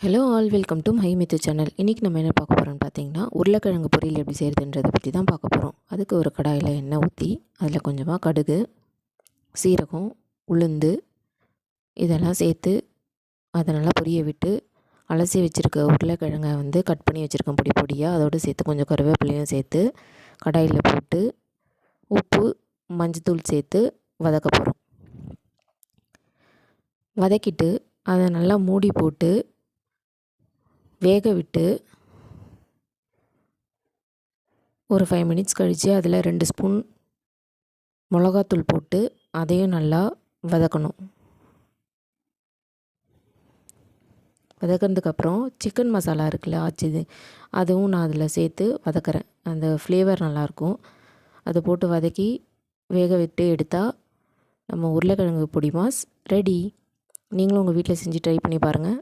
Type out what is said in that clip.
Hello all, welcome to my Mithu channel. இன்றைக்கி நம்ம என்ன பார்க்க போகிறோம்னு பார்த்தீங்கன்னா, உருளைக்கிழங்கு பொரியல் எப்படி செய்கிறதுன்றதை பற்றி தான் பார்க்க போகிறோம். அதுக்கு ஒரு கடாயில் எண்ணெய் ஊற்றி அதில் கொஞ்சமாக கடுகு, சீரகம், உளுந்து இதெல்லாம் சேர்த்து அதை நல்லா பொரிய விட்டு அலசி வச்சுருக்க உருளைக்கிழங்கை கட் பண்ணி வச்சுருக்கேன் பொடி பொடியாக. அதோடு சேர்த்து கொஞ்சம் கருவேப்பிலையும் சேர்த்து கடாயில் போட்டு உப்பு, மஞ்சத்தூள் சேர்த்து வதக்க போகிறோம். வதக்கிட்டு அதை நல்லா மூடி போட்டு வேக விட்டு ஒரு 5 மினிட்ஸ் கழித்து அதில் 2 ஸ்பூன் மிளகாத்தூள் போட்டு அதையும் நல்லா வதக்கணும். வதக்கினதுக்கப்புறம் சிக்கன் மசாலா இருக்குல்ல, ஆச்சுது, அதுவும் நான் அதில் சேர்த்து வதக்கிறேன். அந்த ஃப்ளேவர் நல்லாயிருக்கும். அதை போட்டு வதக்கி வேக விட்டு எடுத்தால் நம்ம உருளைக்கிழங்கு பொடி மாஸ் ரெடி. நீங்களும் உங்கள் வீட்டில் செஞ்சு ட்ரை பண்ணி பாருங்கள்.